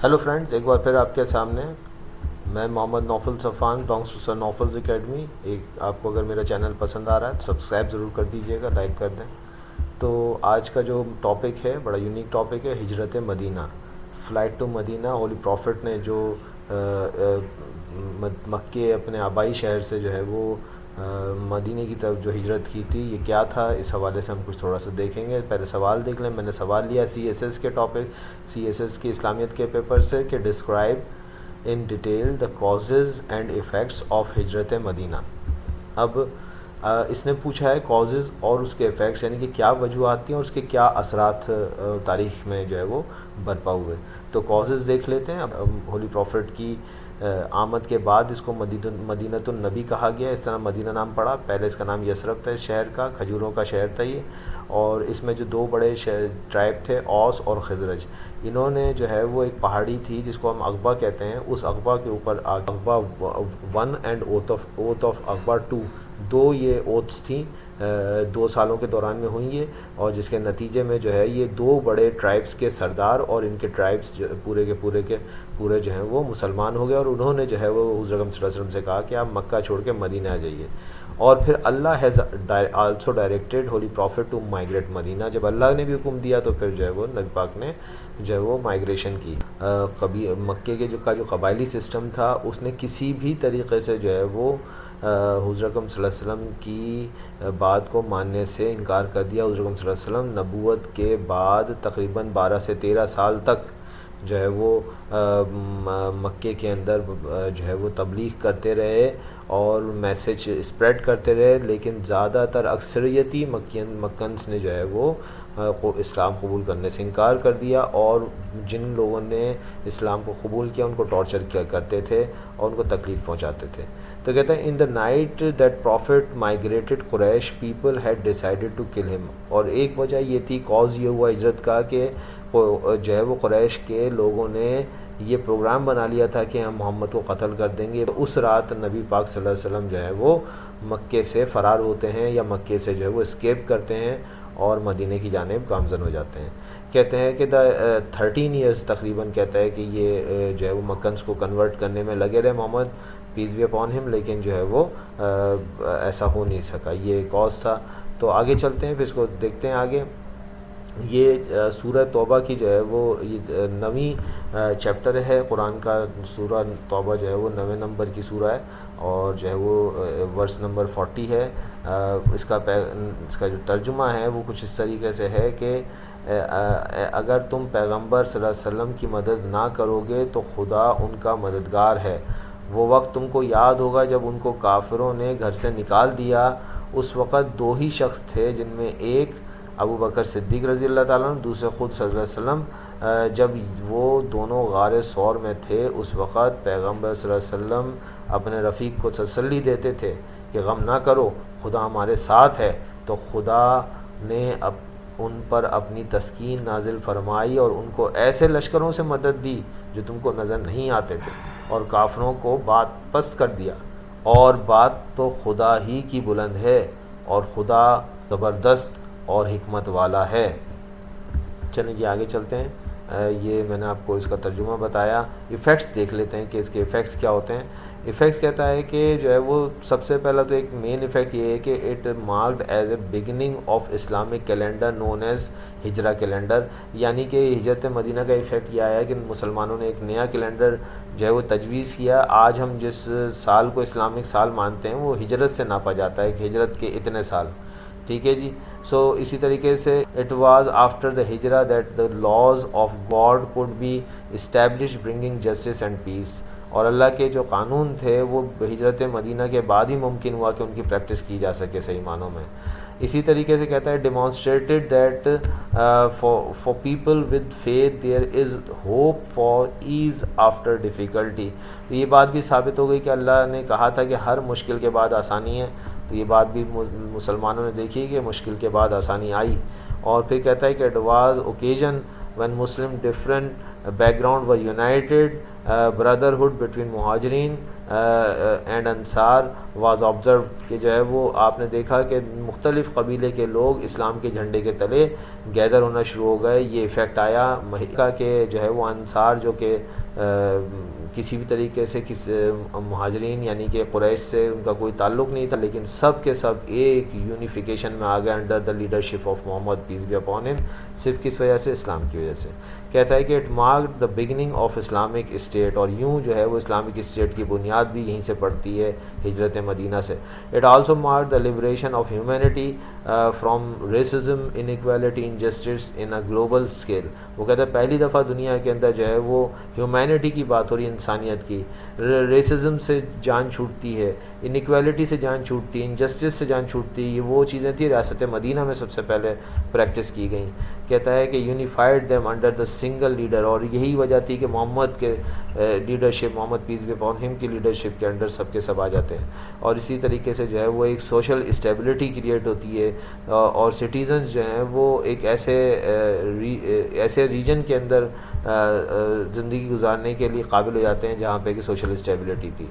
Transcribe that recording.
Hello friends, एक बार फिर आपके सामने मैं Mohammed Naufal Safan belongs to sir Naufal's academy. एक आपको अगर मेरा चैनल पसंद आ रहा है तो सब्सक्राइब ज़रूर कर दीजिएगा, लाइक कर दें। तो आज का जो टॉपिक है बड़ा यूनिक टॉपिक है, हिजरत Medina, flight to Medina. Holy prophet ने जो मक्के अपने आबाई शहर से जो है वो मदीने की तरफ जो हिजरत की थी, ये क्या था, इस हवाले से हम कुछ थोड़ा सा देखेंगे। पहले सवाल देख लें। मैंने सवाल लिया CSS के टॉपिक, CSS की इस्लामियत के पेपर से, कि describe in detail the causes and effects of हिजरत मदीना। अब इसने पूछा है कॉजेज़ और उसके इफ़ेक्ट्स, यानी कि क्या वजूहात थी और उसके क्या असरात तारीख़ में जो है वो बरपा हुए। तो कॉजेज़ देख लेते हैं। अब होली प्रॉफिट की आमद के बाद इसको मदीनतुन नबी कहा गया, इस तरह मदीना नाम पड़ा। पहले इसका नाम यसरब था, इस शहर का, खजूरों का शहर था ये। और इसमें जो दो बड़े ट्राइब थे, औस और खजरज, इन्होंने जो है वो एक पहाड़ी थी जिसको हम अक़बा कहते हैं, उस अक़बा के ऊपर Uqba 1 and oath of Uqba 2, दो ये ओथ्स थी 2 सालों के दौरान में हुई ये, और जिसके नतीजे में जो है ये दो बड़े ट्राइब्स के सरदार और इनके ट्राइब्स पूरे के पूरे जो हैं वो मुसलमान हो गए। और उन्होंने जो है वो हुज़ूर अकरम सल्लल्लाहु अलैहि वसल्लम से कहा कि आप मक्का छोड़ के मदीना आ जाइए। और फिर Allah has also directed holy prophet to migrate Madina. जब अल्लाह ने भी हुक्म दिया तो फिर जो है वो नबी पाक ने जो है वो माइग्रेशन की। कभी मक्के के जो कबायली सिस्टम था, उसने किसी भी तरीक़े से जो है वो हुज़ूर अकरम सल्लल्लाहु अलैहि वसल्लम की बात को मानने से इनकार कर दिया। हुज़ूर अकरम सल्लल्लाहु अलैहि वसल्लम नबूवत के बाद तकरीबन 12 से 13 साल तक जो है वो मक्के के अंदर जो है वो तबलीग करते रहे और मैसेज स्प्रेड करते रहे, लेकिन ज़्यादातर अक्सरियती मक्कन्स ने जो है वो इस्लाम कबूल करने से इनकार कर दिया। और जिन लोगों ने इस्लाम को कबूल किया उनको टॉर्चर किया करते थे और उनको तकलीफ़ पहुंचाते थे। तो कहते हैं in the night that prophet migrated Quraish people had decided to kill him. और एक वजह ये थी, कॉज ये हुआ हिजरत का, कि जो है वो कुरैश के लोगों ने ये प्रोग्राम बना लिया था कि हम मोहम्मद को कत्ल कर देंगे। तो उस रात नबी पाक सल्लल्लाहु अलैहि वसल्लम जो है वो मक्के से फ़रार होते हैं या मक्के से जो है वो एस्केप करते हैं और मदीने की जानिब गामज़न हो जाते हैं। कहते हैं कि 13 ईयर्स तकरीबन, कहता है कि ये जो है वो मक्कन्स को कन्वर्ट करने में लगे रहे Muhammad, peace be upon him, लेकिन जो है वो ऐसा हो नहीं सका। ये कॉज था। तो आगे चलते हैं, फिर इसको देखते हैं आगे। ये सूरह तौबा की जो है वो ये 9वीं चैप्टर है कुरान का। सूरह तौबा जो है वो 9वें नंबर की सूरह है और जो है वो वर्स नंबर 40 है। इसका जो तर्जुमा है वो कुछ इस तरीके से है कि अगर तुम पैगंबर सल्लल्लाहु अलैहि वसल्लम की मदद ना करोगे तो खुदा उनका मददगार है। वो वक्त तुमको याद होगा जब उनको काफिरों ने घर से निकाल दिया। उस वक़्त 2 ही शख्स थे, जिनमें एक अबू बकर सिद्दीक़ रज़ी अल्लाह ताला अन्हु, दूसरे ख़ुद सल्लल्लाहु अलैहि वसल्लम। जब वो दोनों गार सौर में थे, उस वक़्त पैगंबर सल्लल्लाहु अलैहि वसल्लम अपने रफ़ीक को तसल्ली देते थे कि गम ना करो, खुदा हमारे साथ है। तो खुदा ने उन पर अपनी तस्कीन नाजिल फरमाई और उनको ऐसे लश्करों से मदद दी जो तुमको नज़र नहीं आते थे, और काफिरों को बात पस्त कर दिया। और बात तो खुदा ही की बुलंद है, और खुदा ज़बरदस्त और हिकमत वाला है। चलिए जी आगे चलते हैं। ये मैंने आपको इसका तर्जुमा बताया। इफ़ेक्ट्स देख लेते हैं कि इसके इफ़ेक्ट्स क्या होते हैं। इफ़ेक्ट्स कहता है कि जो है वो सबसे पहला तो एक मेन इफ़ेक्ट ये है कि it marked as a beginning of Islamic calendar known as Hijra calendar. यानी कि हिजरत मदीना का इफ़ेक्ट यह आया कि मुसलमानों ने एक नया कैलेंडर जो है वो तजवीज़ किया। आज हम जिस साल को इस्लामिक साल मानते हैं वो हिजरत से नापा जाता है कि हिजरत के इतने साल, ठीक है जी। सो इसी तरीके से it was after the Hijra that the laws of God could be establish bringing justice and peace. और अल्लाह के जो कानून थे वो हिजरत मदीना के बाद ही मुमकिन हुआ कि उनकी प्रैक्टिस की जा सके सही मानों में। इसी तरीके से कहता है demonstrated that for people with faith there is hope for ease after difficulty. तो ये बात भी साबित हो गई कि अल्लाह ने कहा था कि हर मुश्किल के बाद आसानी है। तो ये बात भी मुसलमानों ने देखी कि मुश्किल के बाद आसानी आई। और फिर कहता है कि it was occasion when Muslim different background were united, brotherhood between muhajirin and انصار واز آبزرو، کہ جو ہے وہ آپ نے دیکھا کہ مختلف قبیلے کے لوگ اسلام کے جھنڈے کے تلے گیدر ہونا شروع ہو گئے. یہ ایفیکٹ آیا مہیکا کہ جو ہے وہ انصار جو کہ کسی بھی طریقے سے مہاجرین یعنی کہ قریش سے ان کا کوئی تعلق نہیں تھا، لیکن سب کے سب ایک یونیفیکیشن میں آ گئے under the leadership of Muhammad peace be upon him. صرف کس وجہ سے؟ اسلام کی وجہ سے. کہتا ہے کہ it marked the beginning of Islamic state, اور یوں جو ہے وہ اسلامک اسٹیٹ کی بنیاد بھی یہیں سے پڑتی ہے ہجرت مدینہ سے. It also mark the liberation of humanity from racism, inequality, injustice in a global scale. وہ کہتا ہے پہلی دفعہ دنیا کے اندر جو ہے وہ ہیومینٹی کی بات ہو رہی ہے، انسانیت کی. ریسزم سے جان چھوٹتی ہے، انیکویلٹی سے جان چھوٹتی ہے، انجسٹس سے جان چھوٹتی ہے. یہ وہ چیزیں تھیں ریاست مدینہ میں سب سے پہلے پریکٹس کی گئیں. کہتا ہے کہ unified them under the single leader, اور یہی وجہ تھی کہ محمد کے leadership, Muhammad peace be upon him کی لیڈرشپ کے انڈر سب کے سب آ جاتے ہیں. اور اسی طریقے سے جو ہے وہ ایک سوشل اسٹیبلٹی کریٹ ہوتی ہے، اور سٹیزنز جو ہیں وہ ایک ایسے ریجن کے اندر زندگی گزارنے کے لیے قابل ہو جاتے ہیں جہاں پہ کہ سوشل اسٹیبلٹی تھی.